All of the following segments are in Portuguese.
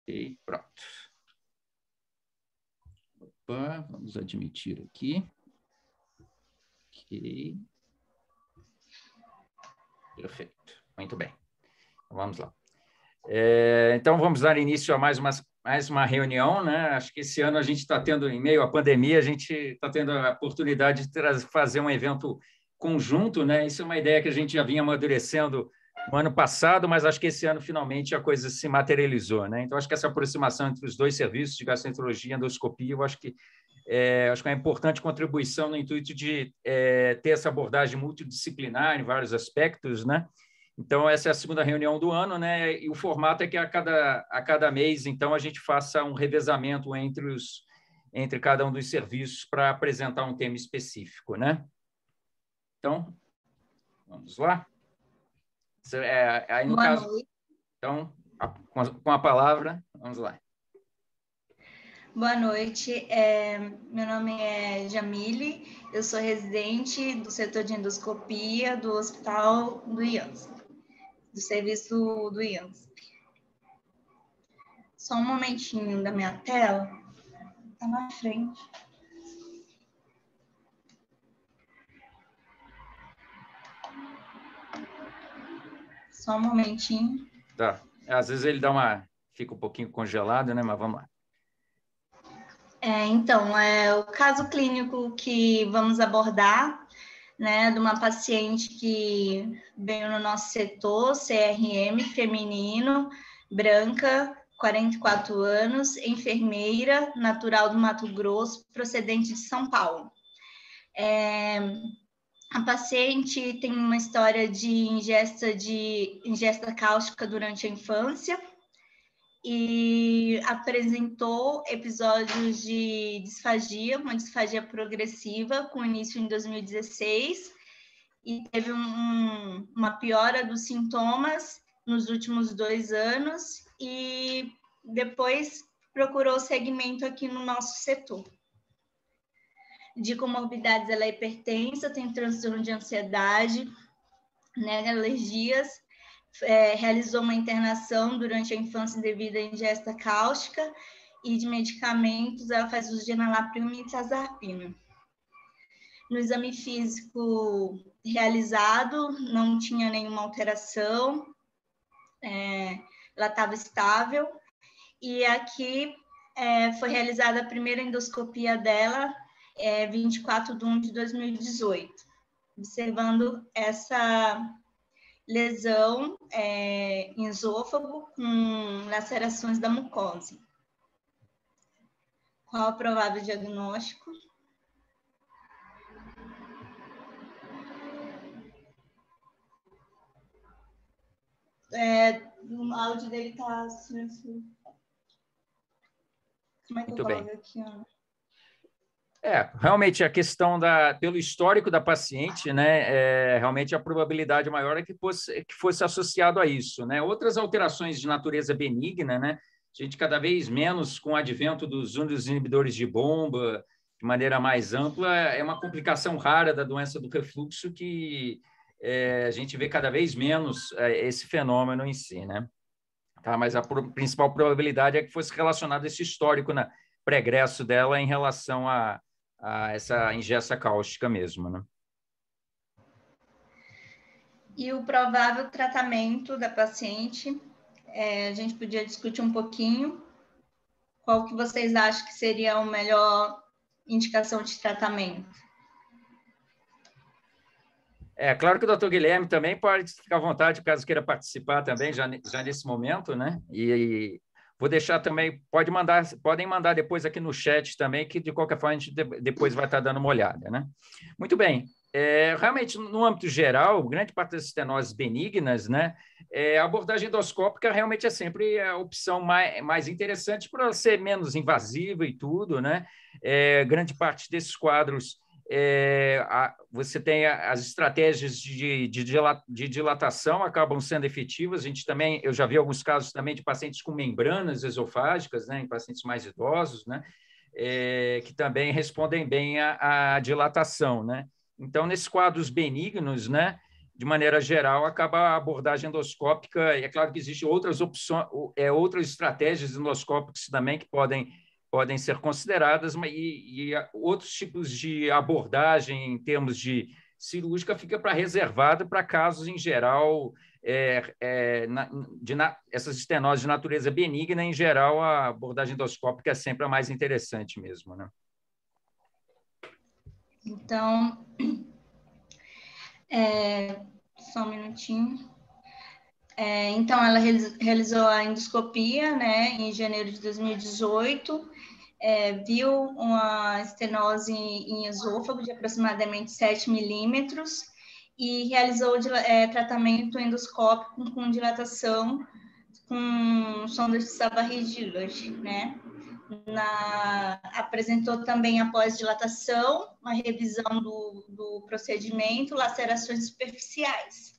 Ok, pronto. Opa, vamos admitir aqui. Ok. Perfeito. Muito bem. Vamos lá. Então, vamos dar início a mais uma reunião, né? Acho que esse ano a gente está tendo, em meio à pandemia, a gente está tendo a oportunidade de fazer um evento conjunto, né? Isso é uma ideia que a gente já vinha amadurecendo no ano passado, mas acho que esse ano, finalmente, a coisa se materializou, né? Então, acho que essa aproximação entre os dois serviços de gastroenterologia e endoscopia, eu acho que é uma importante contribuição no intuito de ter essa abordagem multidisciplinar em vários aspectos, né? Então, essa é a segunda reunião do ano, né? E o formato é que a cada mês, então, a gente faça um revezamento entre cada um dos serviços para apresentar um tema específico, né? Então, vamos lá. Aí, no Boa caso, noite. então, com a palavra, vamos lá. Boa noite. Meu nome é Jamile, eu sou residente do setor de endoscopia do Hospital do IANSP, do serviço do IANSP. Só um momentinho da minha tela. Está na frente. Só um momentinho. Tá. Às vezes ele fica um pouquinho congelado, né? Mas vamos lá. Então, o caso clínico que vamos abordar, né, de uma paciente que veio no nosso setor, CRM, feminino, branca, 44 anos, enfermeira, natural do Mato Grosso, procedente de São Paulo. A paciente tem uma história de ingesta cáustica durante a infância e apresentou episódios de disfagia, uma disfagia progressiva, com início em 2016, e teve uma piora dos sintomas nos últimos 2 anos, e depois procurou segmento aqui no nosso setor. De comorbidades, ela é hipertensa, tem transtorno de ansiedade, né, alergias, realizou uma internação durante a infância devido à ingesta cáustica, e de medicamentos, ela faz uso de enalapril e tazarpina. No exame físico realizado, não tinha nenhuma alteração, ela estava estável, e aqui foi realizada a primeira endoscopia dela, 24/1/2018, observando essa lesão em esôfago com lacerações da mucosa. Qual o provável diagnóstico? O áudio dele está silencioso. Como é que Muito eu bem. coloco aqui, Ana? Realmente a questão pelo histórico da paciente, né, realmente a probabilidade maior é que fosse associado a isso, né? Outras alterações de natureza benigna, né? A gente cada vez menos, com o advento dos inibidores de bomba, de maneira mais ampla, é uma complicação rara da doença do refluxo que a gente vê cada vez menos esse fenômeno em si, né? Tá? Mas a principal probabilidade é que fosse relacionado a esse histórico pregresso dela em relação a essa ingesta cáustica mesmo, né? E o provável tratamento da paciente, a gente podia discutir um pouquinho. Qual que vocês acham que seria a melhor indicação de tratamento? Claro que o doutor Guilherme também pode ficar à vontade, caso queira participar também, já nesse momento, né? E vou deixar também, podem mandar depois aqui no chat também, que de qualquer forma a gente depois vai estar dando uma olhada, né? Muito bem. Realmente, no âmbito geral, grande parte das estenoses benignas, né? A abordagem endoscópica realmente é sempre a opção mais interessante por ela ser menos invasiva e tudo, né? Grande parte desses quadros você tem as estratégias de dilatação acabam sendo efetivas. Eu já vi alguns casos também de pacientes com membranas esofágicas, né, em pacientes mais idosos, né, que também respondem bem à dilatação, né. Então, nesses quadros benignos, né, de maneira geral, acaba a abordagem endoscópica. E é claro que existem outras opções, outras estratégias endoscópicas também que podem ser consideradas, e outros tipos de abordagem em termos de cirúrgica fica reservada para casos, em geral, essas estenoses de natureza benigna. Em geral, a abordagem endoscópica é sempre a mais interessante mesmo, né? Então, só um minutinho. Então, ela realizou a endoscopia, né, em janeiro de 2018, viu uma estenose em esôfago de aproximadamente 7 milímetros e realizou tratamento endoscópico com dilatação com sonda de Savary-Gillard, né? Apresentou também, após dilatação, uma revisão do procedimento, lacerações superficiais.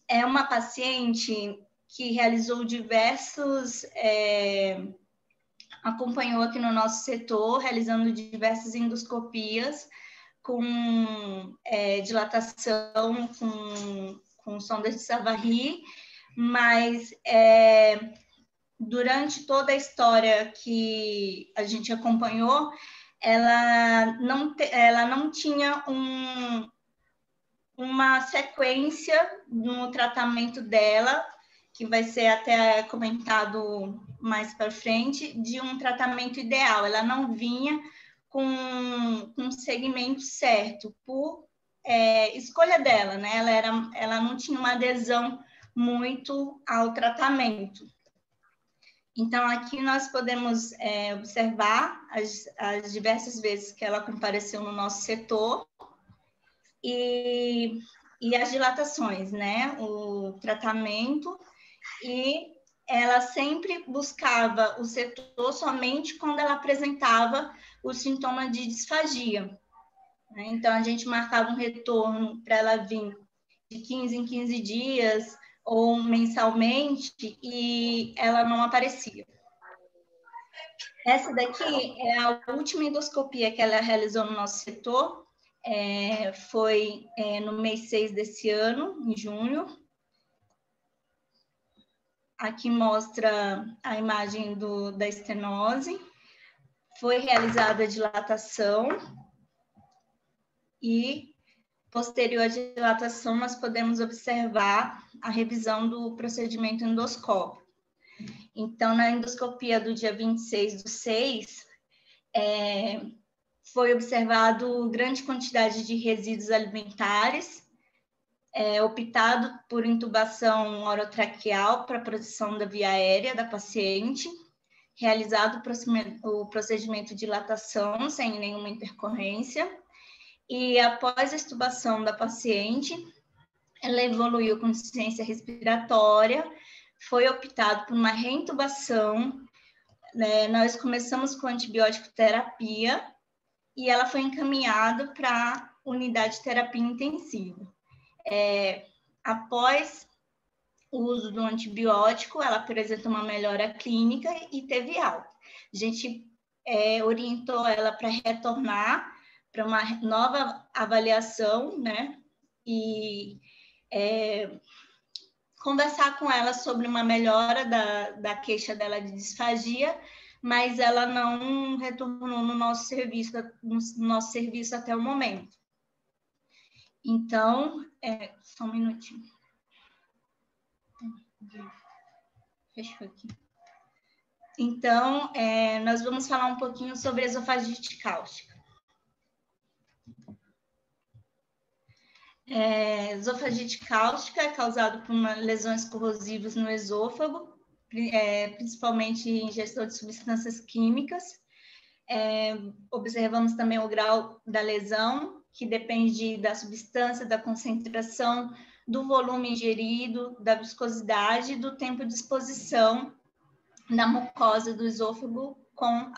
É uma paciente que realizou acompanhou aqui no nosso setor, realizando diversas endoscopias com dilatação com sondas de Savary, mas durante toda a história que a gente acompanhou, ela não tinha uma sequência no tratamento dela, que vai ser até comentado mais para frente, de um tratamento ideal. Ela não vinha com um segmento certo, por escolha dela, né? Ela não tinha uma adesão muito ao tratamento. Então, aqui nós podemos observar as diversas vezes que ela compareceu no nosso setor e as dilatações, né? O tratamento, e ela sempre buscava o setor somente quando ela apresentava o sintoma de disfagia, né? Então, a gente marcava um retorno para ela vir de 15 em 15 dias ou mensalmente, e ela não aparecia. Essa daqui é a última endoscopia que ela realizou no nosso setor, foi no mês 6 desse ano, em junho. Aqui mostra a imagem da estenose. Foi realizada a dilatação e, posterior à dilatação, nós podemos observar a revisão do procedimento endoscópico. Então, na endoscopia do dia 26/6, foi observado grande quantidade de resíduos alimentares, optado por intubação orotraqueal para proteção da via aérea da paciente, realizado o procedimento de dilatação sem nenhuma intercorrência, e após a extubação da paciente, ela evoluiu com insuficiência respiratória, foi optado por uma reintubação, né? Nós começamos com antibiótico terapia e ela foi encaminhada para unidade de terapia intensiva. Após o uso do antibiótico, ela apresentou uma melhora clínica e teve alta. A gente orientou ela para retornar para uma nova avaliação, né? E conversar com ela sobre uma melhora da queixa dela de disfagia, mas ela não retornou no nosso serviço até o momento. Então, só um minutinho. Fechou aqui. Então, nós vamos falar um pouquinho sobre esofagite cáustica. Esofagite cáustica é causado por lesões corrosivas no esôfago, principalmente ingestão de substâncias químicas. Observamos também o grau da lesão, que depende da substância, da concentração, do volume ingerido, da viscosidade e do tempo de exposição da mucosa do esôfago com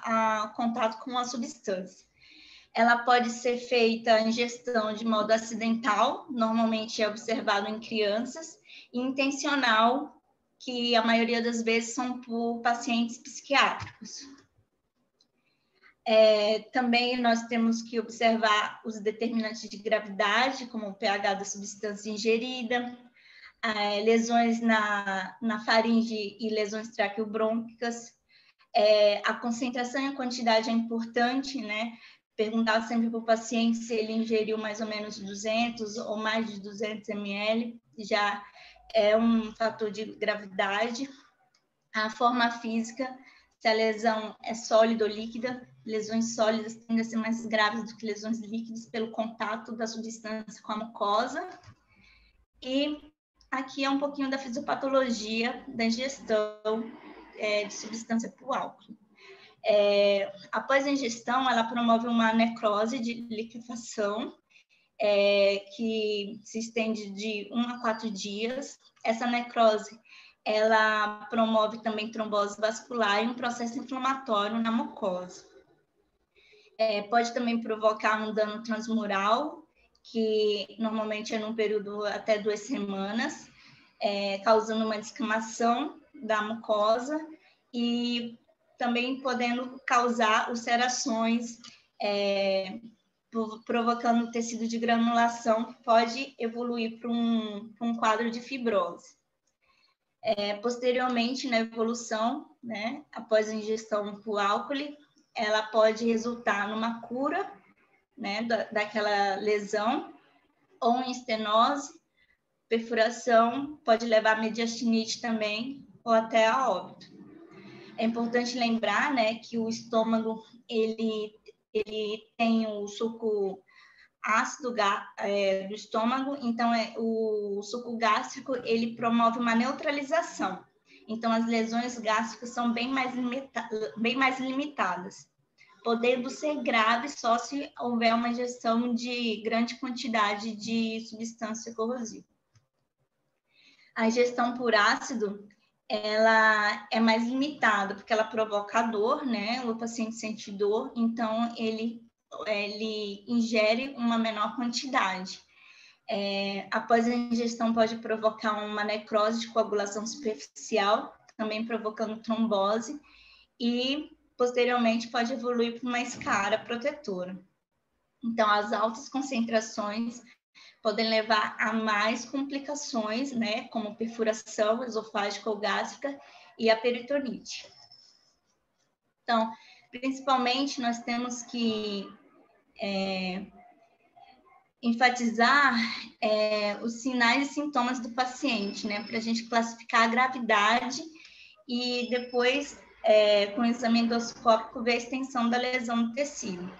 contato com a substância. Ela pode ser feita em ingestão de modo acidental, normalmente é observado em crianças, e intencional, que a maioria das vezes são por pacientes psiquiátricos. Também nós temos que observar os determinantes de gravidade, como o pH da substância ingerida, lesões na faringe e lesões traqueobrônquicas. A concentração e a quantidade é importante, né? Perguntar sempre para o paciente se ele ingeriu mais ou menos 200 ou mais de 200 ml, já é um fator de gravidade. A forma física, se a lesão é sólida ou líquida, lesões sólidas tendem a ser mais graves do que lesões líquidas pelo contato da substância com a mucosa. E aqui é um pouquinho da fisiopatologia da ingestão de substância por álcool. Após a ingestão, ela promove uma necrose de liquefação, que se estende de 1 a 4 dias. Essa necrose, ela promove também trombose vascular e um processo inflamatório na mucosa. Pode também provocar um dano transmural, que normalmente é num período até 2 semanas, causando uma descamação da mucosa e também podendo causar ulcerações, provocando tecido de granulação, que pode evoluir para um quadro de fibrose. Posteriormente, na evolução, né, após a ingestão por álcool, ela pode resultar numa cura, né, daquela lesão, ou em estenose, perfuração, pode levar a mediastinite também, ou até a óbito. É importante lembrar, né, que o estômago, ele tem o suco ácido do estômago, então o suco gástrico, ele promove uma neutralização. Então, as lesões gástricas são bem mais limitadas, podendo ser graves só se houver uma ingestão de grande quantidade de substância corrosiva. A ingestão por ácido, ela é mais limitada, porque ela provoca dor, né? O paciente sente dor, então ele ingere uma menor quantidade. Após a ingestão, pode provocar uma necrose de coagulação superficial, também provocando trombose, e posteriormente pode evoluir para uma escara protetora. Então, as altas concentrações podem levar a mais complicações, né, como perfuração esofágica ou gástrica e a peritonite. Então, principalmente, nós temos que enfatizar os sinais e sintomas do paciente, né, para a gente classificar a gravidade e depois, com o exame endoscópico, ver a extensão da lesão no tecido.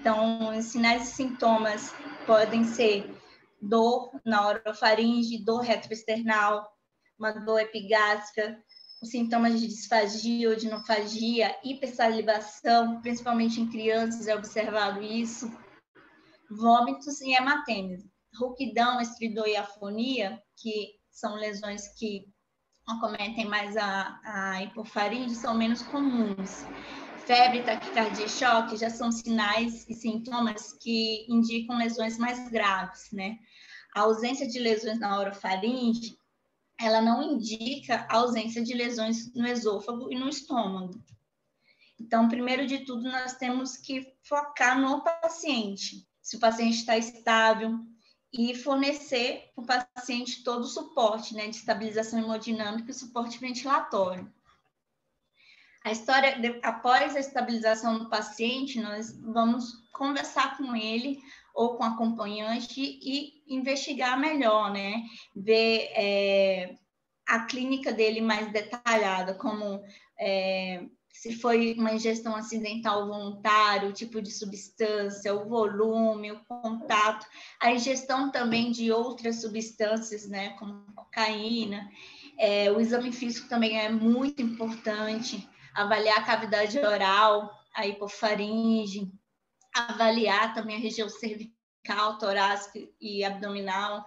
Então, os sinais e sintomas podem ser dor na orofaringe, dor retroesternal, uma dor epigástrica, os sintomas de disfagia ou de dinofagia, hipersalivação, principalmente em crianças é observado isso, vômitos e hematêmese. Rouquidão, estridor e afonia, que são lesões que acometem mais a hipofaringe, são menos comuns. Febre, taquicardia e choque já são sinais e sintomas que indicam lesões mais graves, né? A ausência de lesões na orofaringe, ela não indica a ausência de lesões no esôfago e no estômago. Então, primeiro de tudo, nós temos que focar no paciente. Se o paciente está estável, e fornecer para o paciente todo o suporte, né, de estabilização hemodinâmica e suporte ventilatório. Após a estabilização do paciente, nós vamos conversar com ele ou com o acompanhante e investigar melhor, né, ver a clínica dele mais detalhada, como se foi uma ingestão acidental voluntária, o tipo de substância, o volume, o contato, a ingestão também de outras substâncias, né, como cocaína. O exame físico também é muito importante, avaliar a cavidade oral, a hipofaringe, avaliar também a região cervical, torácica e abdominal,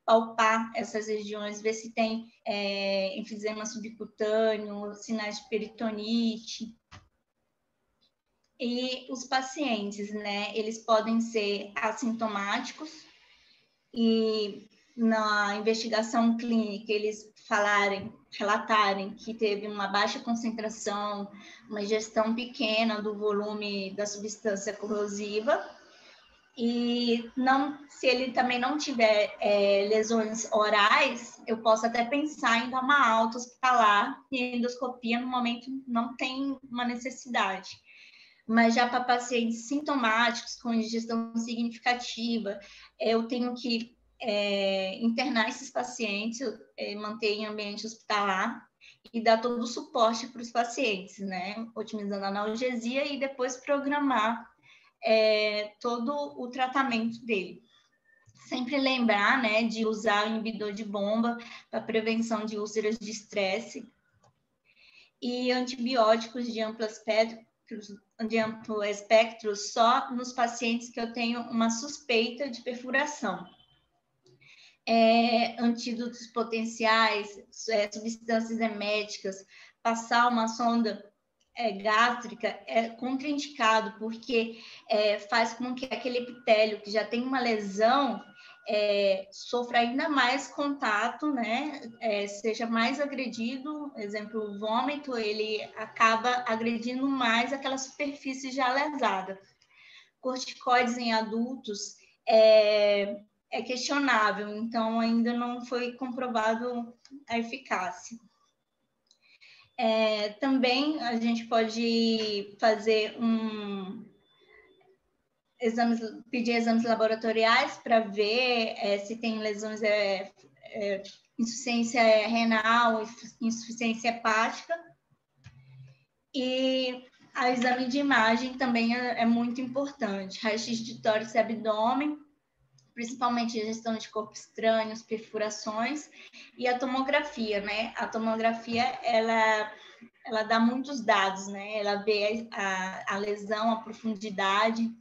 palpar essas regiões, ver se tem enfisema subcutâneo, sinais de peritonite. E os pacientes, né, eles podem ser assintomáticos e na investigação clínica eles falarem relatarem que teve uma baixa concentração, uma ingestão pequena do volume da substância corrosiva, e não, se ele também não tiver lesões orais, eu posso até pensar em dar uma alta hospitalar, e endoscopia no momento não tem uma necessidade. Mas já para pacientes sintomáticos, com ingestão significativa, eu tenho que internar esses pacientes, manter em ambiente hospitalar e dar todo o suporte para os pacientes, né? Otimizando a analgesia e depois programar todo o tratamento dele. Sempre lembrar, né, de usar o inibidor de bomba para prevenção de úlceras de estresse e antibióticos de amplo espectro só nos pacientes que eu tenho uma suspeita de perfuração. Antídotos potenciais, substâncias eméticas, passar uma sonda gástrica é contraindicado, porque faz com que aquele epitélio que já tem uma lesão sofra ainda mais contato, né? Seja mais agredido. Exemplo, o vômito, ele acaba agredindo mais aquela superfície já lesada. Corticoides em adultos é questionável, então ainda não foi comprovado a eficácia. Também a gente pode fazer pedir exames laboratoriais para ver se tem lesões, insuficiência renal, insuficiência hepática. E o exame de imagem também é muito importante. Raio-x de tórax e abdômen, principalmente gestão de corpo estranho, perfurações, e a tomografia, né? A tomografia, ela dá muitos dados, né? Ela vê a lesão, a profundidade,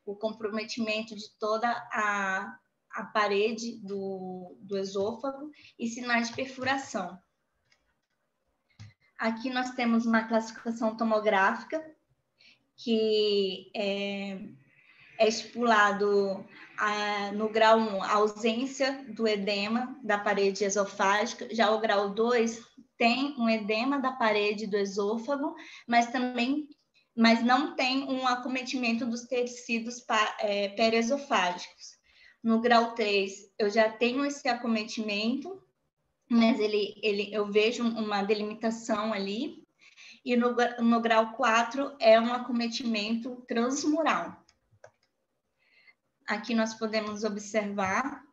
o comprometimento de toda a parede do esôfago e sinais de perfuração. Aqui nós temos uma classificação tomográfica que é estipulado no grau 1 a ausência do edema da parede esofágica, já o grau 2 tem um edema da parede do esôfago, mas não tem um acometimento dos tecidos periesofágicos. No grau 3, eu já tenho esse acometimento, mas eu vejo uma delimitação ali, e no grau 4 é um acometimento transmural. Aqui nós podemos observar,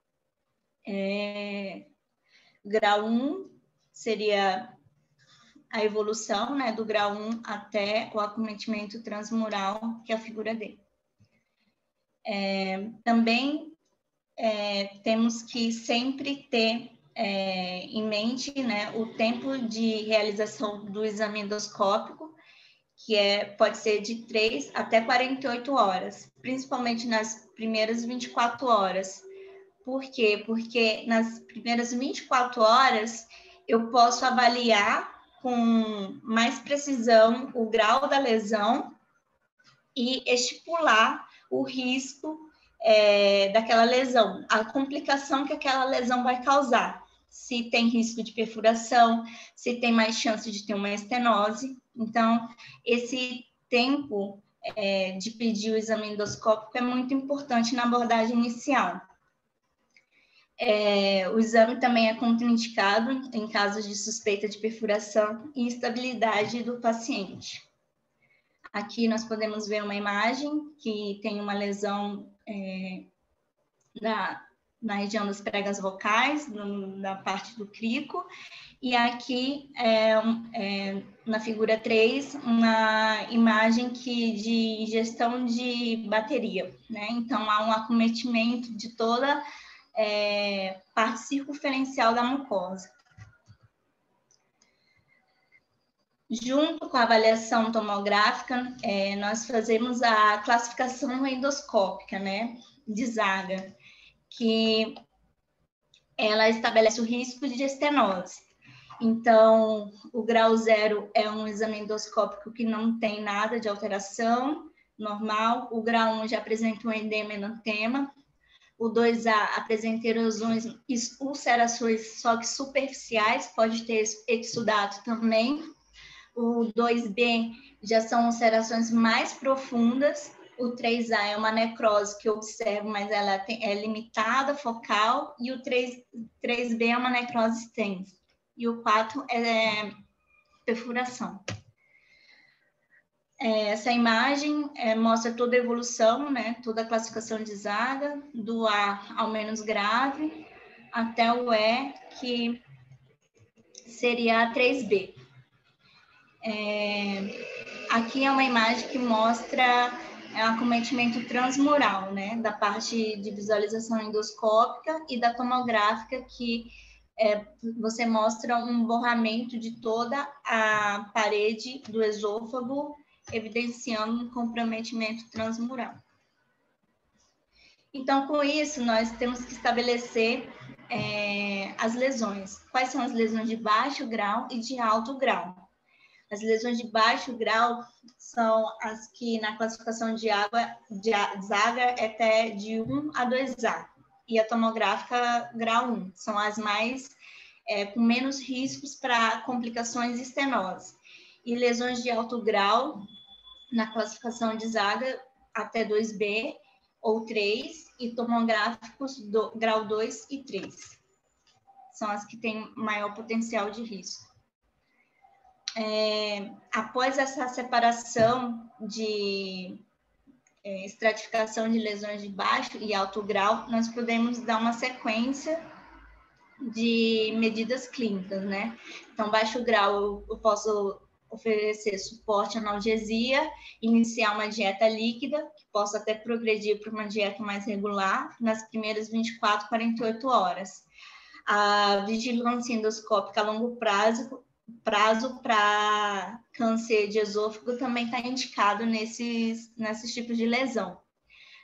grau 1 seria a evolução, né, do grau 1 até o acometimento transmural, que é a figura D. Também temos que sempre ter em mente, né, o tempo de realização do exame endoscópico, que pode ser de 3 até 48 horas, principalmente nas primeiras 24 horas. Por quê? Porque nas primeiras 24 horas eu posso avaliar com mais precisão o grau da lesão e estipular o risco daquela lesão, a complicação que aquela lesão vai causar. Se tem risco de perfuração, se tem mais chance de ter uma estenose. Então, esse tempo de pedir o exame endoscópico é muito importante na abordagem inicial. O exame também é contraindicado em casos de suspeita de perfuração e instabilidade do paciente. Aqui nós podemos ver uma imagem que tem uma lesão na região das pregas vocais, na parte do crico, e aqui, na figura 3, uma imagem de ingestão de bateria, né? Então, há um acometimento de toda parte circunferencial da mucosa. Junto com a avaliação tomográfica, nós fazemos a classificação endoscópica, né, de Zaga, que ela estabelece o risco de estenose. Então, o grau 0 é um exame endoscópico que não tem nada de alteração, normal. O grau 1 já apresenta um edema enantema. O 2A apresenta erosões e ulcerações, só que superficiais, pode ter exudato também. O 2B já são ulcerações mais profundas. O 3A é uma necrose que eu observo, mas ela é limitada, focal. E o 3B é uma necrose extensa. E o 4 é perfuração. Essa imagem mostra toda a evolução, né? Toda a classificação de Zaga, do A ao menos grave, até o E, que seria a 3B. Aqui é uma imagem que mostra acometimento transmural, né? Da parte de visualização endoscópica e da tomográfica, que você mostra um borramento de toda a parede do esôfago, evidenciando um comprometimento transmural. Então, com isso, nós temos que estabelecer as lesões. Quais são as lesões de baixo grau e de alto grau? As lesões de baixo grau são as que, na classificação de Zaga, é até de 1 a 2A. E a tomográfica, grau 1. São as mais com menos riscos para complicações estenose. E lesões de alto grau, na classificação de Zaga, até 2B ou 3, e tomográficos do grau 2 e 3. São as que têm maior potencial de risco. Após essa separação de estratificação de lesões de baixo e alto grau, nós podemos dar uma sequência de medidas clínicas, né? Então, baixo grau, eu posso oferecer suporte à analgesia, iniciar uma dieta líquida, que possa até progredir para uma dieta mais regular nas primeiras 24, 48 horas. A vigilância endoscópica a longo prazo para câncer de esôfago também está indicado nesses tipos de lesão.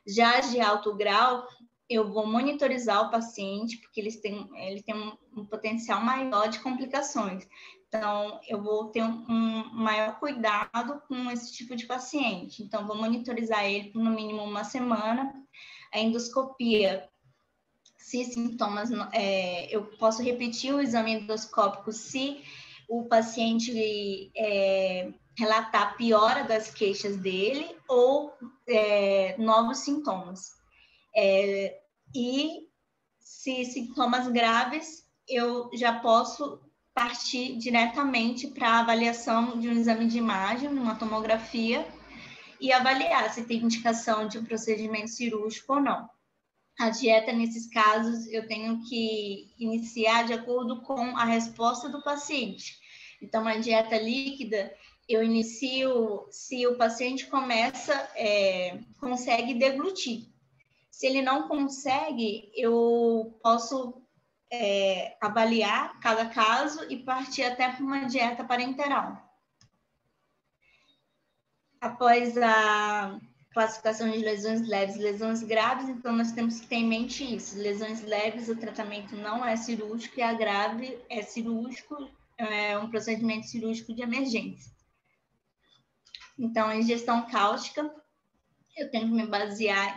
Já de alto grau, eu vou monitorizar o paciente, porque ele tem um potencial maior de complicações. Então, eu vou ter um maior cuidado com esse tipo de paciente. Então, vou monitorizar ele por no mínimo uma semana. A endoscopia, se sintomas, eu posso repetir o exame endoscópico se o paciente relatar piora das queixas dele ou novos sintomas. E se sintomas graves, eu já posso partir diretamente para a avaliação de um exame de imagem, uma tomografia, e avaliar se tem indicação de um procedimento cirúrgico ou não. A dieta, nesses casos, eu tenho que iniciar de acordo com a resposta do paciente. Então, a dieta líquida, eu inicio se o paciente consegue deglutir. Se ele não consegue, eu posso avaliar cada caso e partir até para uma dieta parenteral. Após a classificação de lesões leves, lesões graves, então nós temos que ter em mente isso. Lesões leves, o tratamento não é cirúrgico, e a grave é cirúrgico, é um procedimento cirúrgico de emergência. Então, a ingestão cáustica, eu tenho que me basear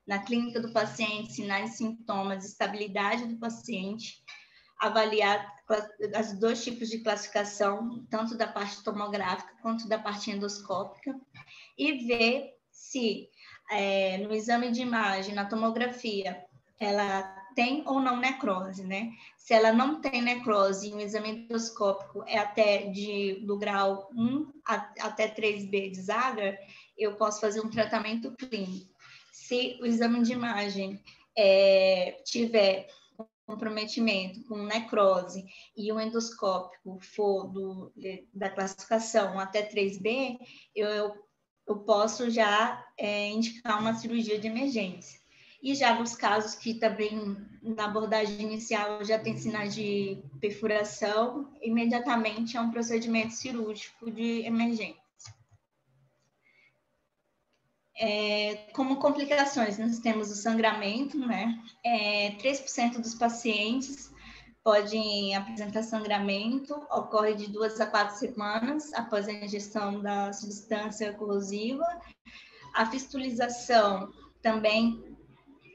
na clínica do paciente, sinais e sintomas, estabilidade do paciente, avaliar os dois tipos de classificação, tanto da parte tomográfica quanto da parte endoscópica, e ver se no exame de imagem, na tomografia, ela tem ou não necrose, né? Se ela não tem necrose, o exame endoscópico é até do grau 1 até 3B de Zaga, eu posso fazer um tratamento clínico. Se o exame de imagem tiver comprometimento com necrose e o endoscópico for da classificação até 3B, eu posso já indicar uma cirurgia de emergência. E já nos casos que também na abordagem inicial já tem sinais de perfuração, imediatamente é um procedimento cirúrgico de emergência. Como complicações, nós temos o sangramento, né? 3% dos pacientes podem apresentar sangramento, ocorre de 2 a 4 semanas após a ingestão da substância corrosiva. A fistulização também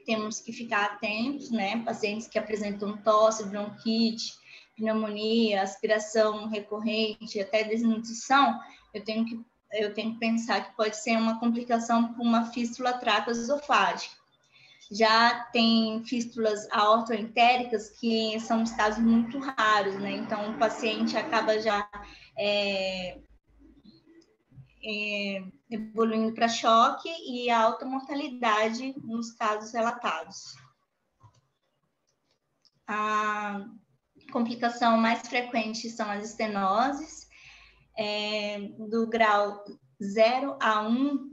temos que ficar atentos, né? Pacientes que apresentam tosse, bronquite, pneumonia, aspiração recorrente, até desnutrição, eu tenho que pensar que pode ser uma complicação por uma fístula traqueoesofágica. Já tem fístulas aortoentéricas que são estados muito raros, né? Então, o paciente acaba já evoluindo para choque e alta mortalidade nos casos relatados. A complicação mais frequente são as estenoses, do grau 0 a 1,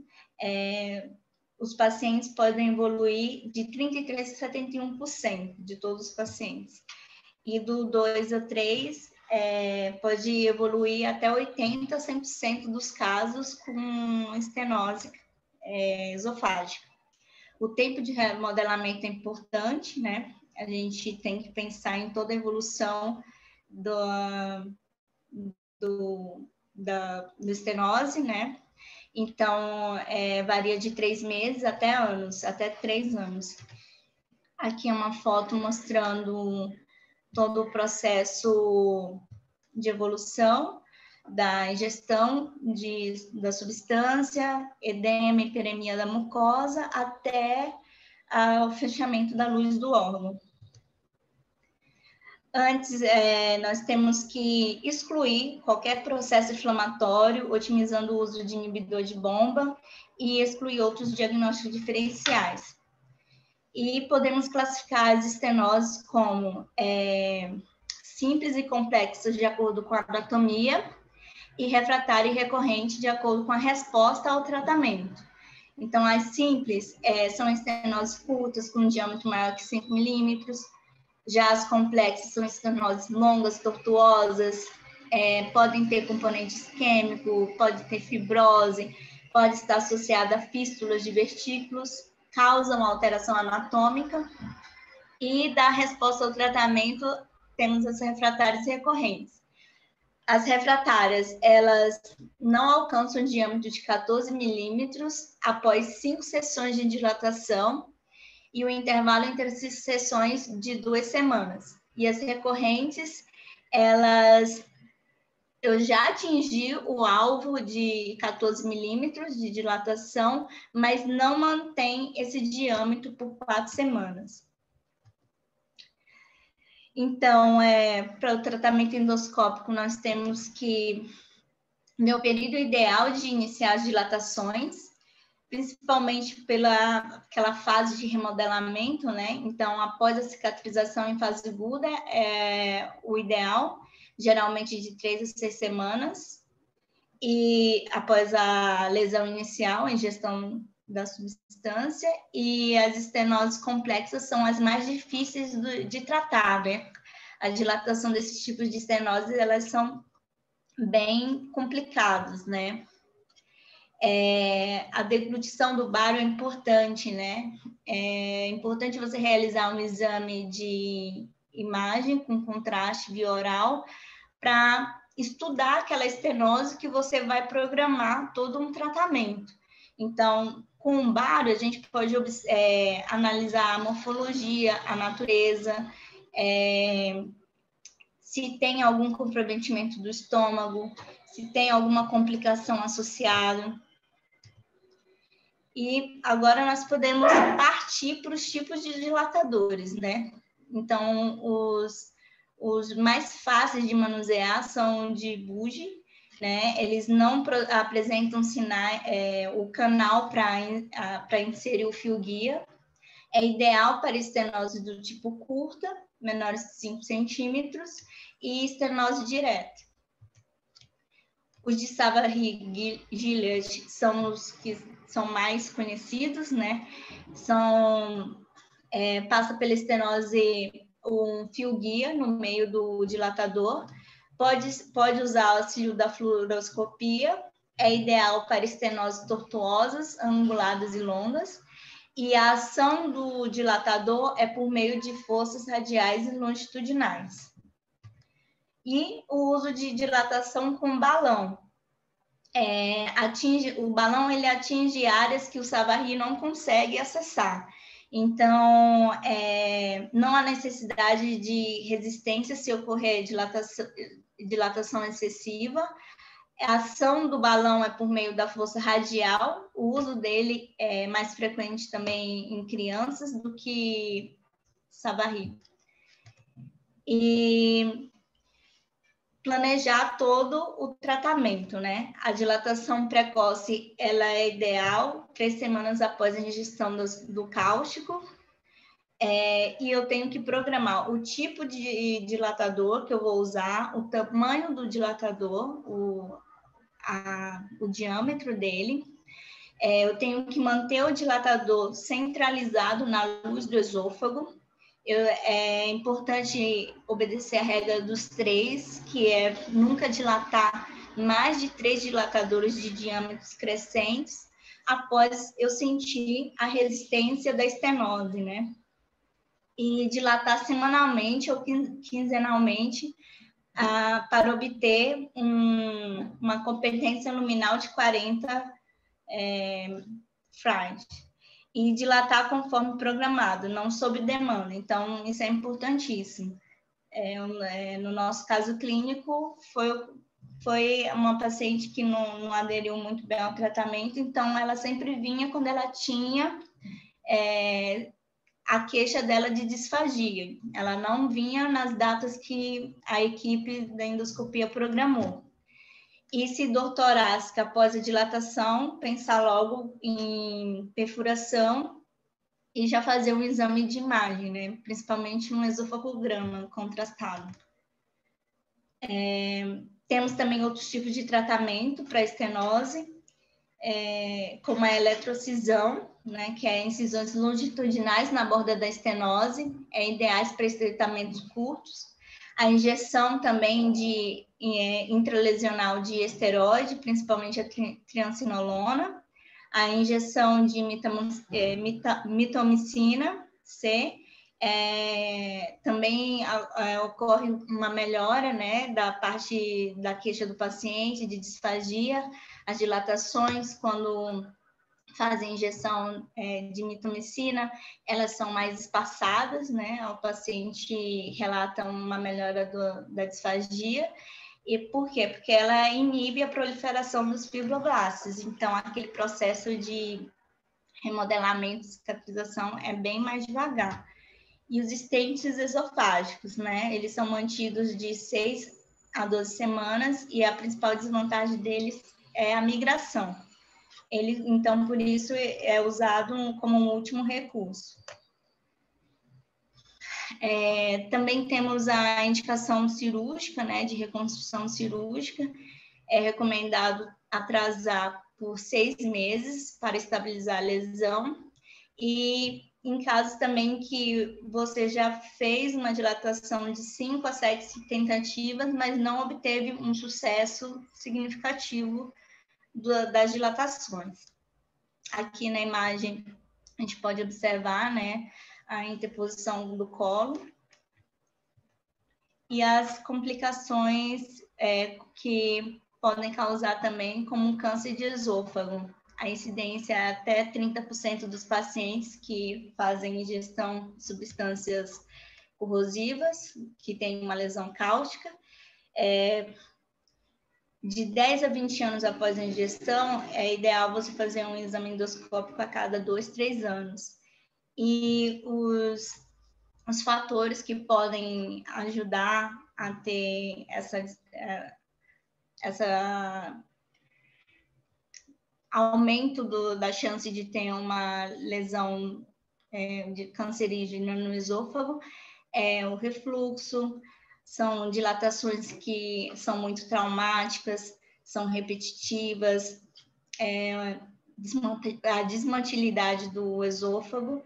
os pacientes podem evoluir de 33% a 71% de todos os pacientes. E do 2 a 3, pode evoluir até 80% a 100% dos casos com estenose esofágica. O tempo de remodelamento é importante, né? A gente tem que pensar em toda a evolução da estenose, né? Então, varia de 3 meses até anos, até 3 anos. Aqui é uma foto mostrando todo o processo de evolução da ingestão da substância, edema, hiperemia da mucosa, até o fechamento da luz do órgão. Antes, nós temos que excluir qualquer processo inflamatório, otimizando o uso de inibidor de bomba e excluir outros diagnósticos diferenciais. E podemos classificar as estenoses como simples e complexas de acordo com a anatomia e refratária e recorrente de acordo com a resposta ao tratamento. Então, as simples são estenoses curtas com um diâmetro maior que 5 milímetros. Já as complexas são estenoses longas, tortuosas, podem ter componente isquêmico, pode ter fibrose, pode estar associada a fístulas de vesículos, causam alteração anatômica. E da resposta ao tratamento, temos as refratárias recorrentes. As refratárias, elas não alcançam o diâmetro de 14 milímetros após 5 sessões de dilatação, e o intervalo entre as sessões de 2 semanas. E as recorrentes, eu já atingi o alvo de 14 milímetros de dilatação, mas não mantém esse diâmetro por 4 semanas. Então, para o tratamento endoscópico, nós temos que, no período ideal de iniciar as dilatações, principalmente aquela fase de remodelamento, né? Então, após a cicatrização em fase aguda, é o ideal, geralmente de 3 a 6 semanas, e após a lesão inicial, a ingestão da substância, e as estenoses complexas são as mais difíceis de tratar, né? A dilatação desses tipos de estenoses, elas são bem complicadas, né? A deglutição do bário é importante, né? É importante você realizar um exame de imagem com contraste bioral para estudar aquela estenose que você vai programar todo um tratamento. Então, com o bário, a gente pode analisar a morfologia, a natureza, se tem algum comprometimento do estômago, se tem alguma complicação associada. E agora nós podemos partir para os tipos de dilatadores, né? Então, os mais fáceis de manusear são de Buge, né? Eles não apresentam sinais, o canal para inserir o fio guia. É ideal para estenose do tipo curta, menores de 5 centímetros, e estenose direta. Os de Savary-Gilliard são os que são mais conhecidos, né? Passa pela estenose um fio guia no meio do dilatador. Pode usar o auxílio da fluoroscopia. É ideal para estenoses tortuosas, anguladas e longas. E a ação do dilatador é por meio de forças radiais e longitudinais. E o uso de dilatação com balão. O balão ele atinge áreas que o Savary não consegue acessar. Então, não há necessidade de resistência se ocorrer dilatação excessiva. A ação do balão é por meio da força radial. O uso dele é mais frequente também em crianças do que Savary. E planejar todo o tratamento, né? A dilatação precoce, ela é ideal 3 semanas após a ingestão do cáustico. E eu tenho que programar o tipo de dilatador que eu vou usar, o tamanho do dilatador, o diâmetro dele. Eu tenho que manter o dilatador centralizado na luz do esôfago. É importante obedecer a regra dos 3, que é nunca dilatar mais de 3 dilatadores de diâmetros crescentes após eu sentir a resistência da estenose, né? E dilatar semanalmente ou quinzenalmente para obter uma competência luminal de 40 Fahrenheit. E dilatar conforme programado, não sob demanda. Então, isso é importantíssimo. No nosso caso clínico, foi uma paciente que não aderiu muito bem ao tratamento, então ela sempre vinha quando ela tinha a queixa dela de disfagia. Ela não vinha nas datas que a equipe da endoscopia programou. E se dor torácica após a dilatação, pensar logo em perfuração e já fazer um exame de imagem, né? Principalmente um esofagograma contrastado. Temos também outros tipos de tratamento para estenose, como a eletrocisão, né? Que é incisões longitudinais na borda da estenose, ideais para estreitamentos curtos. A injeção também de intralesional de esteroide, principalmente a triancinolona. A injeção de mitomicina C. Também ocorre uma melhora, né, da parte da queixa do paciente, de disfagia. As dilatações, quando fazem injeção de mitomicina, elas são mais espaçadas, né? O paciente relata uma melhora da disfagia. E por quê? Porque ela inibe a proliferação dos fibroblastos. Então, aquele processo de remodelamento, cicatrização é bem mais devagar. E os stents esofágicos, né? Eles são mantidos de 6 a 12 semanas e a principal desvantagem deles é a migração. Então, por isso, é usado como um último recurso. Também temos a indicação cirúrgica, né, de reconstrução cirúrgica. É recomendado atrasar por 6 meses para estabilizar a lesão. E em casos também que você já fez uma dilatação de 5 a 7 tentativas, mas não obteve um sucesso significativo das dilatações. Aqui na imagem a gente pode observar, né, a interposição do colo e as complicações que podem causar também, como um câncer de esôfago. A incidência é até 30% dos pacientes que fazem ingestão de substâncias corrosivas, que têm uma lesão cáustica. De 10 a 20 anos após a ingestão, é ideal você fazer um exame endoscópico a cada 2, 3 anos. E os fatores que podem ajudar a ter essa aumento da chance de ter uma lesão de cancerígena no esôfago é o refluxo, são dilatações que são muito traumáticas, são repetitivas, a desmotilidade do esôfago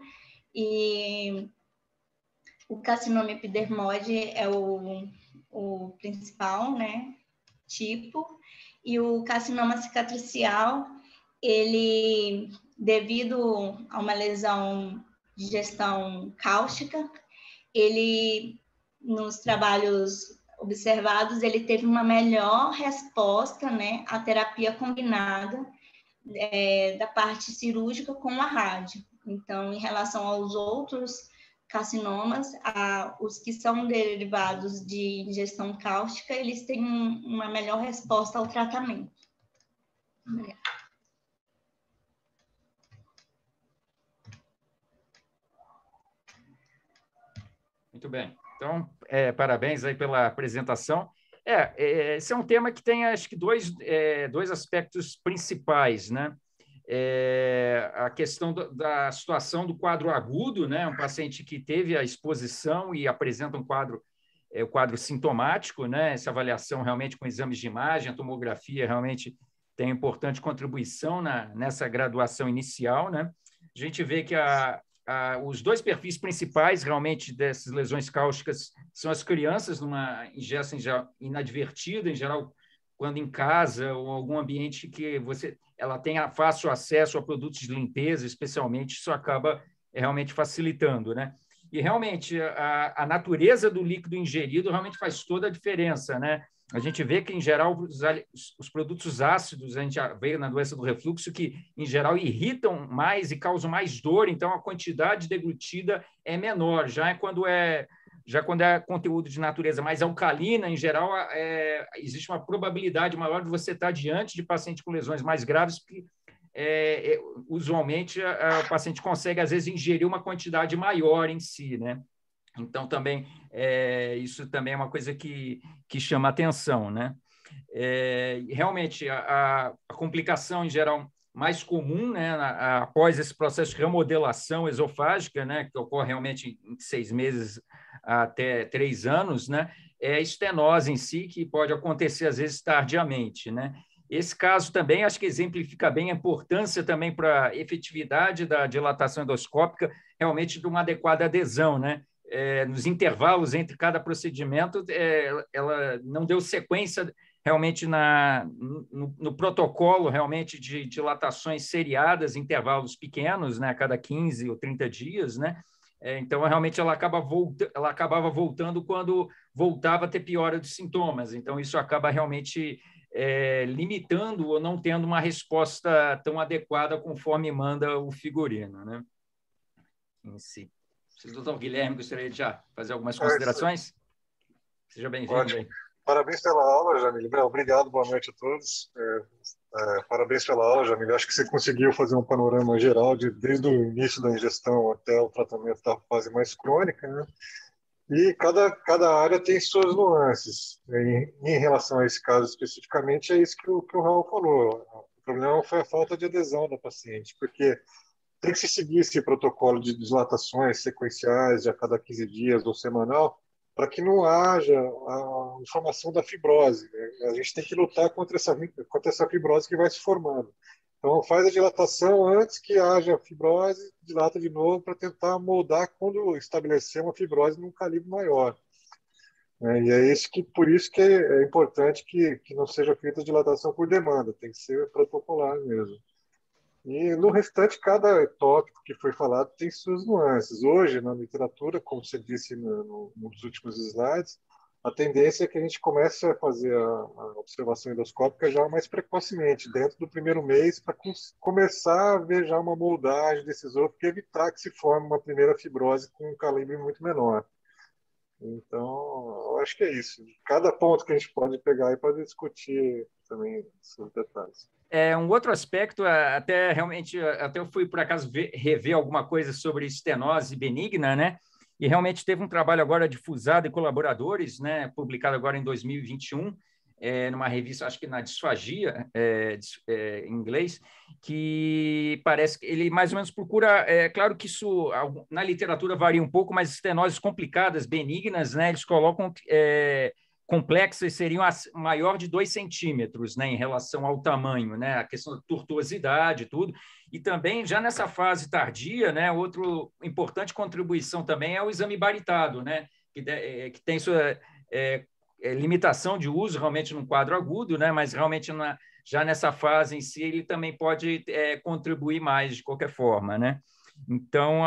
e o carcinoma epidermoide é o principal, né, tipo, e o carcinoma cicatricial, ele, devido a uma lesão de gestão cáustica, ele, nos trabalhos observados, ele teve uma melhor resposta, né, à terapia combinada da parte cirúrgica com a rádio. Então, em relação aos outros carcinomas, os que são derivados de ingestão cáustica, eles têm uma melhor resposta ao tratamento. Muito bem. Então, parabéns aí pela apresentação. Esse é um tema que tem, acho que, dois aspectos principais, né? A questão da situação do quadro agudo, né? Um paciente que teve a exposição e apresenta um quadro, o quadro sintomático, né? Essa avaliação realmente com exames de imagem, a tomografia realmente tem importante contribuição nessa graduação inicial, né? A gente vê que os dois perfis principais realmente dessas lesões cáusticas são as crianças numa ingesta inadvertida, em geral, quando em casa ou algum ambiente que ela tenha fácil acesso a produtos de limpeza, especialmente, isso acaba realmente facilitando, né? E realmente a natureza do líquido ingerido realmente faz toda a diferença, né? A gente vê que, em geral, os produtos ácidos, a gente já vê na doença do refluxo, que, em geral, irritam mais e causam mais dor, então a quantidade deglutida é menor. Já quando é conteúdo de natureza mais alcalina, em geral, existe uma probabilidade maior de você estar diante de paciente com lesões mais graves, porque usualmente o paciente consegue, às vezes, ingerir uma quantidade maior em si, né? Então, também, isso também é uma coisa que chama atenção, né? Realmente, a complicação, em geral, mais comum, né, após esse processo de remodelação esofágica, né, que ocorre realmente em 6 meses até 3 anos, né, é a estenose em si, que pode acontecer, às vezes, tardiamente, né? Esse caso também acho que exemplifica bem a importância também para a efetividade da dilatação endoscópica, realmente de uma adequada adesão, né? Nos intervalos entre cada procedimento, ela não deu sequência realmente no protocolo realmente de dilatações seriadas, intervalos pequenos, né, a cada 15 ou 30 dias, né? Então, realmente, ela acabava voltando quando voltava a ter piora dos sintomas. Então, isso acaba realmente limitando ou não tendo uma resposta tão adequada conforme manda o figurino, né? Em si. O doutor Guilherme gostaria de já fazer algumas considerações? Seja bem-vindo aí. Parabéns pela aula, Jamil. Obrigado, boa noite a todos. Parabéns pela aula, Jamil. Acho que você conseguiu fazer um panorama geral desde o início da ingestão até o tratamento da fase mais crônica, né? E cada área tem suas nuances. Em relação a esse caso especificamente, é isso que o Raul falou. O problema foi a falta de adesão da paciente, porque tem que se seguir esse protocolo de dilatações sequenciais de a cada 15 dias ou semanal, para que não haja a formação da fibrose, né? A gente tem que lutar contra essa fibrose que vai se formando. Então, faz a dilatação antes que haja fibrose, dilata de novo para tentar moldar quando estabelecer uma fibrose num calibre maior. E é por isso que é importante que não seja feita dilatação por demanda, tem que ser protocolar mesmo. E no restante, cada tópico que foi falado tem suas nuances. Hoje, na literatura, como você disse nos últimos slides, a tendência é que a gente comece a fazer a observação endoscópica já mais precocemente, dentro do primeiro mês, para começar a ver já uma moldagem desse esôfago e evitar que se forme uma primeira fibrose com um calibre muito menor. Então, eu acho que é isso. Cada ponto que a gente pode pegar aí para discutir também sobre detalhes. Um outro aspecto, até eu fui, por acaso, rever alguma coisa sobre estenose benigna, né? E realmente teve um trabalho agora difusado em colaboradores, né? Publicado agora em 2021, numa revista, acho que na Disfagia, em inglês, que parece que ele mais ou menos procura, claro que isso na literatura varia um pouco, mas estenoses complicadas, benignas, né? Eles colocam complexas seriam maior de 2 centímetros, né, em relação ao tamanho, né, a questão da tortuosidade, tudo. E também, já nessa fase tardia, né, outra importante contribuição também é o exame baritado, né, que tem sua limitação de uso realmente num quadro agudo, né, mas realmente já nessa fase em si ele também pode contribuir mais de qualquer forma, né. Então,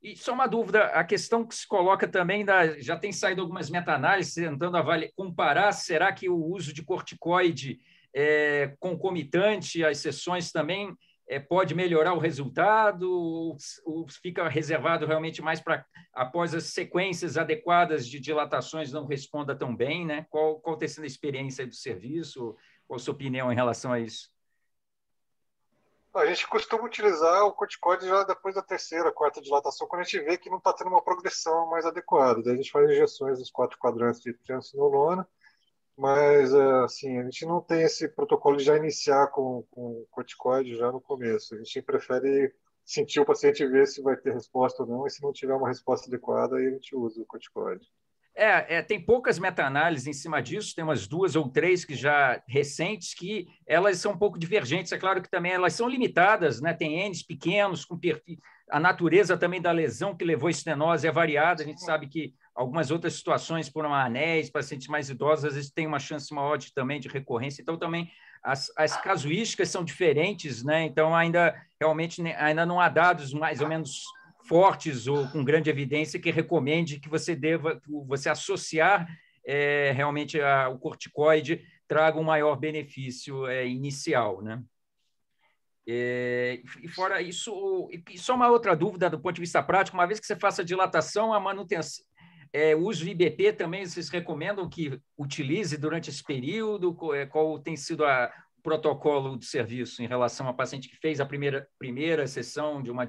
e só uma dúvida, a questão que se coloca também, já tem saído algumas meta-análises tentando comparar, será que o uso de corticoide concomitante às sessões também pode melhorar o resultado ou fica reservado realmente mais para, após as sequências adequadas de dilatações, não responda tão bem, né? Qual tem sido a experiência do serviço? Qual a sua opinião em relação a isso? A gente costuma utilizar o corticoide já depois da terceira, quarta dilatação, quando a gente vê que não está tendo uma progressão mais adequada. Daí a gente faz injeções nos 4 quadrantes de triamcinolona, mas assim, a gente não tem esse protocolo de já iniciar com corticoide já no começo. A gente prefere sentir o paciente e ver se vai ter resposta ou não, e se não tiver uma resposta adequada, aí a gente usa o corticoide. Tem poucas meta-análises em cima disso, tem umas 2 ou 3 que já recentes, que elas são um pouco divergentes. É claro que também elas são limitadas, né? Tem Ns pequenos, com perfil. A natureza também da lesão que levou a estenose é variada. A gente sabe que algumas outras situações, por uma anéis, pacientes mais idosos, às vezes tem uma chance maior também de recorrência. Então, também as casuísticas são diferentes, né? Então, realmente ainda não há dados mais ou menos fortes ou com grande evidência que recomende que você associar realmente o corticoide traga um maior benefício inicial, né? E fora isso, só uma outra dúvida do ponto de vista prático: uma vez que você faça dilatação, a manutenção, o uso de IBP também, vocês recomendam que utilize durante esse período? Qual tem sido o protocolo de serviço em relação a paciente que fez a primeira sessão de uma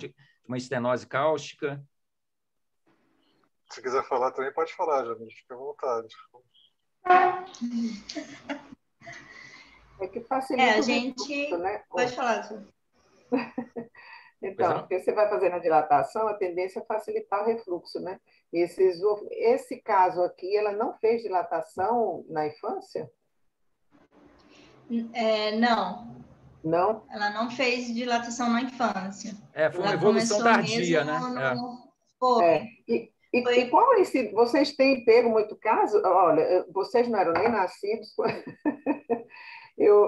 estenose cáustica? Se quiser falar também, pode falar, Jamil, fica à vontade. É que facilita a gente... o refluxo, né? Pode falar, Su. Então, porque você vai fazendo a dilatação, a tendência é facilitar o refluxo, né? Esse caso aqui, ela não fez dilatação na infância? Não. Não? Ela não fez dilatação na infância. Foi uma evolução tardia, né? Foi. E qual vocês têm pego muito caso? Olha, vocês não eram nem nascidos. Eu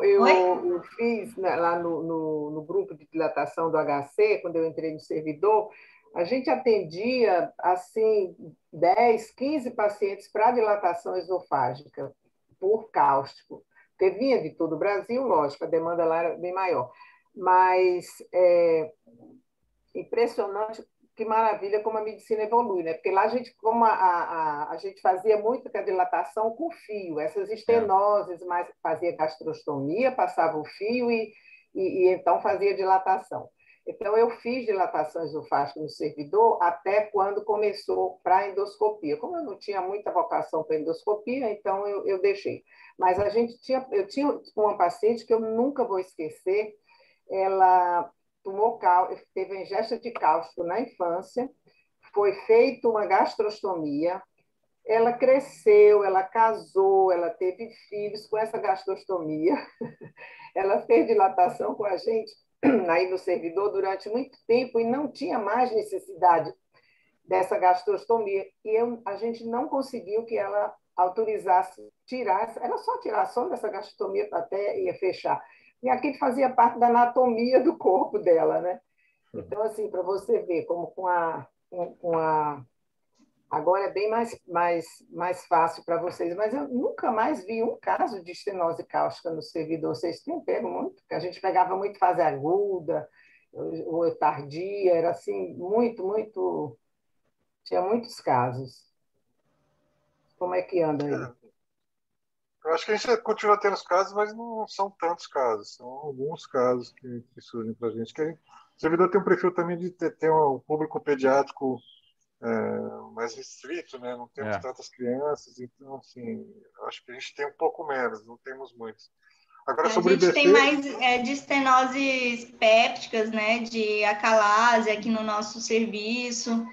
fiz lá no grupo de dilatação do HC, quando eu entrei no servidor, a gente atendia assim 10, 15 pacientes para dilatação esofágica por cáustico. Porque vinha de todo o Brasil, lógico, a demanda lá era bem maior. Mas impressionante, que maravilha como a medicina evolui, né? Porque lá a gente, como a gente fazia muito a dilatação com fio, essas estenoses, mas fazia gastrostomia, passava o fio e então fazia dilatação. Então, eu fiz dilatação esofágica no servidor até quando começou para a endoscopia. Como eu não tinha muita vocação para endoscopia, então eu deixei. Mas eu tinha uma paciente que eu nunca vou esquecer, ela teve ingesta de cáustico na infância, foi feita uma gastrostomia, ela cresceu, ela casou, ela teve filhos com essa gastrostomia, ela fez dilatação com a gente aí no servidor durante muito tempo e não tinha mais necessidade dessa gastrostomia. E a gente não conseguiu que ela autorizasse tirar, era só tirar a sonda dessa gastrostomia até ia fechar. E aquilo fazia parte da anatomia do corpo dela, né? Então, assim, para você ver como agora é bem mais fácil para vocês, mas eu nunca mais vi um caso de estenose cáustica no servidor. Vocês têm pego muito? Porque a gente pegava muito fase aguda, ou tardia, era assim, muito... Tinha muitos casos. Como é que anda aí? Eu acho que a gente continua tendo os casos, mas não são tantos casos. São alguns casos que surgem para a gente. O servidor tem um perfil também de ter um público pediátrico mais restrito, né? Não temos tantas crianças, então, assim, acho que a gente tem um pouco menos, não temos muitos. Agora, sobre a gente tem mais de estenoses pépticas, né? De acalásia aqui no nosso serviço.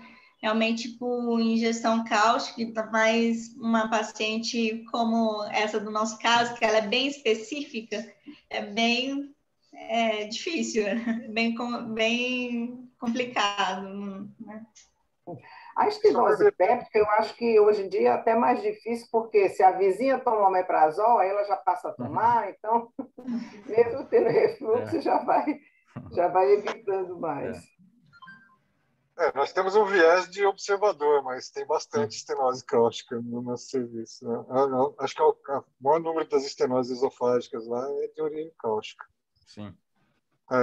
Realmente, por ingestão cáustica, mas uma paciente como essa do nosso caso, que ela é bem específica, é bem difícil, bem complicado, né? A estenose péptica, eu acho que hoje em dia é até mais difícil, porque se a vizinha toma omeprazol, aí ela já passa a tomar, então, mesmo tendo refluxo, já vai evitando mais. Nós temos um viés de observador, mas tem bastante estenose cáustica no nosso serviço, né? Acho que o maior número das estenoses esofágicas lá é de origem cáustica. Sim.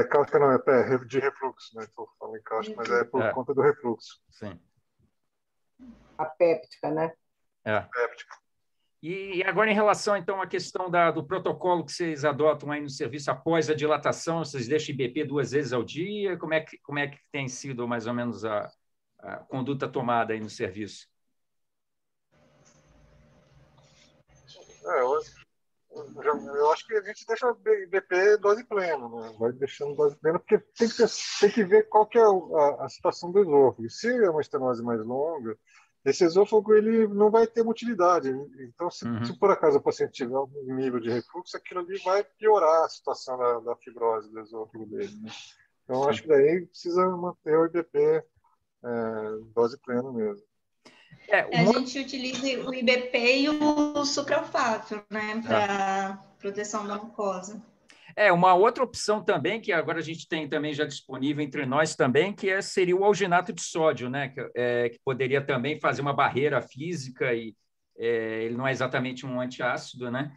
Cáustica não, é pé, de refluxo, né? Estou falando em cáustica, mas é por conta do refluxo. Sim. A péptica, né? Péptica. E agora, em relação, então, à questão do protocolo que vocês adotam aí no serviço após a dilatação, vocês deixam IBP 2 vezes ao dia? Como é que tem sido, mais ou menos, a conduta tomada aí no serviço? Eu acho que a gente deixa BP dose plena, né? Vai deixando dose plena, porque tem que ver qual que é a situação do esôfago. Se é uma estenose mais longa, esse esôfago ele não vai ter motilidade. Então, se por acaso o paciente tiver algum nível de refluxo, aquilo ali vai piorar a situação da fibrose do esôfago dele, né? Então, acho que daí precisa manter o IBP dose plena mesmo. A gente utiliza o IBP e o sucralfato, né, para proteção da mucosa. Uma outra opção também, que agora a gente tem também já disponível entre nós também, que seria o alginato de sódio, né, que poderia também fazer uma barreira física, e ele não é exatamente um antiácido, né,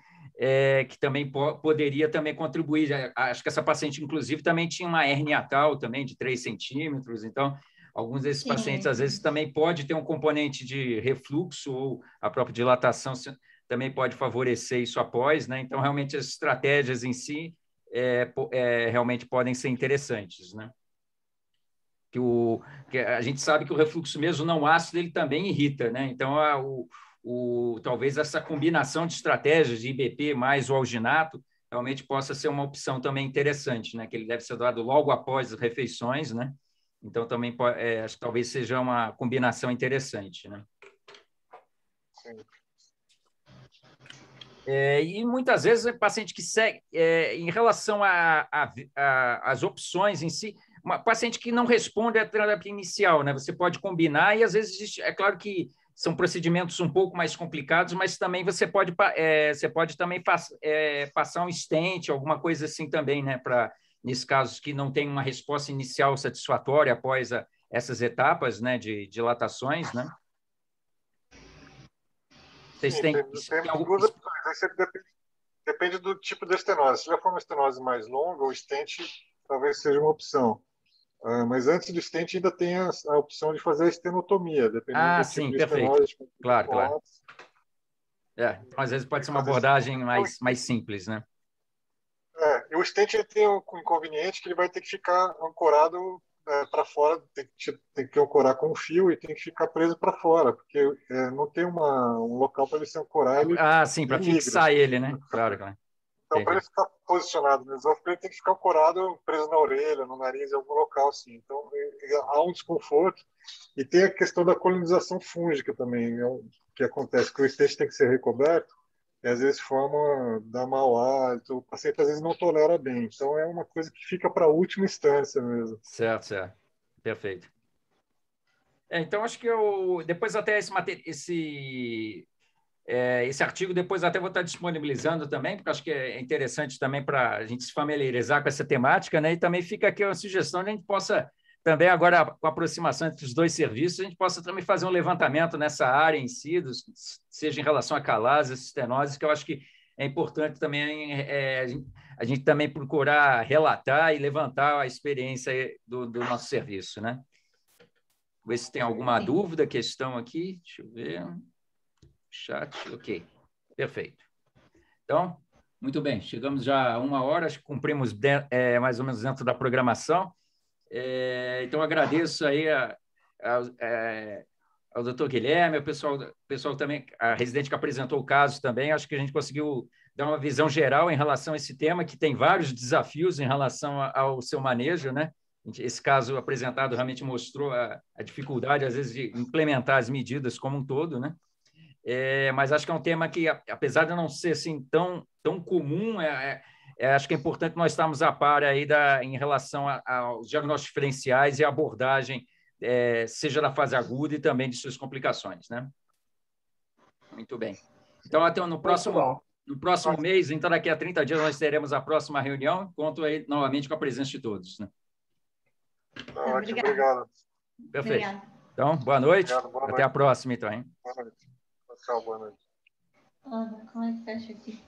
que também poderia também contribuir. Acho que essa paciente, inclusive, também tinha uma hernia atal também de 3 centímetros, então alguns desses pacientes, às vezes, também pode ter um componente de refluxo ou a própria dilatação também pode favorecer isso após, né? Então, realmente, as estratégias em si realmente podem ser interessantes, né? Que a gente sabe que o refluxo mesmo não ácido, ele também irrita, né? Então, talvez essa combinação de estratégias de IBP mais o alginato realmente possa ser uma opção também interessante, né? Que ele deve ser dado logo após as refeições, né? Então, também acho que talvez seja uma combinação interessante, né? Sim. E muitas vezes o paciente que segue, em relação às opções em si, uma paciente que não responde à terapia inicial, né? Você pode combinar e às vezes existe, é claro que são procedimentos um pouco mais complicados, mas também você pode também passar um stent, alguma coisa assim também, né? Nesses casos que não tem uma resposta inicial satisfatória após essas etapas, né, de dilatações, né? Vocês Sim, têm duas opções. Aí sempre depende do tipo de estenose. Se já for uma estenose mais longa, o stent talvez seja uma opção. Mas antes do stent ainda tem a opção de fazer a estenotomia, dependendo do tipo sim, de perfeito. estenose. Claro. Então, às vezes pode ser uma abordagem mais simples, né? E o stent tem um inconveniente que ele vai ter que ficar ancorado para fora, tem que ancorar com um fio e tem que ficar preso para fora, porque não tem um local para ele se ancorar. Sim, para fixar ele, né? Claro. Então, para ele ficar posicionado no esôfago, ele tem que ficar ancorado, preso na orelha, no nariz, em algum local assim. Então, há um desconforto. E tem a questão da colonização fúngica também, que acontece, que o stent tem que ser recoberto, e às vezes dá mau hálito, o paciente às vezes não tolera bem. Então, é uma coisa que fica para a última instância mesmo. Certo. Perfeito. Então, acho que depois até esse artigo depois até vou estar disponibilizando também, porque acho que é interessante também para a gente se familiarizar com essa temática, né? E também fica aqui uma sugestão de a gente possa também, agora, com a aproximação entre os dois serviços, a gente possa também fazer um levantamento nessa área em si, seja em relação a calases, estenoses, que eu acho que é importante também a gente também procurar relatar e levantar a experiência do nosso serviço, né? Ver se tem alguma dúvida, questão aqui. Deixa eu ver. Chat, ok. Perfeito. Então, muito bem. Chegamos já a 1 hora, acho que cumprimos mais ou menos dentro da programação. Então, agradeço aí ao doutor Guilherme, ao pessoal também, a residente que apresentou o caso também. Acho que a gente conseguiu dar uma visão geral em relação a esse tema, que tem vários desafios em relação ao seu manejo, né? Esse caso apresentado realmente mostrou a dificuldade, às vezes, de implementar as medidas como um todo, né? Mas acho que é um tema que, apesar de não ser assim tão comum, acho que é importante nós estarmos a par aí em relação aos diagnósticos diferenciais e a abordagem, seja da fase aguda e também de suas complicações, né? Muito bem. Então, até no próximo mês, então daqui a 30 dias, nós teremos a próxima reunião. Conto aí novamente com a presença de todos, né? Ótimo, obrigado. Perfeito. Obrigado. Então, boa noite. Obrigado, boa até noite. A próxima, então, hein? Boa noite. Tchau, boa noite. Como é que fecha aqui?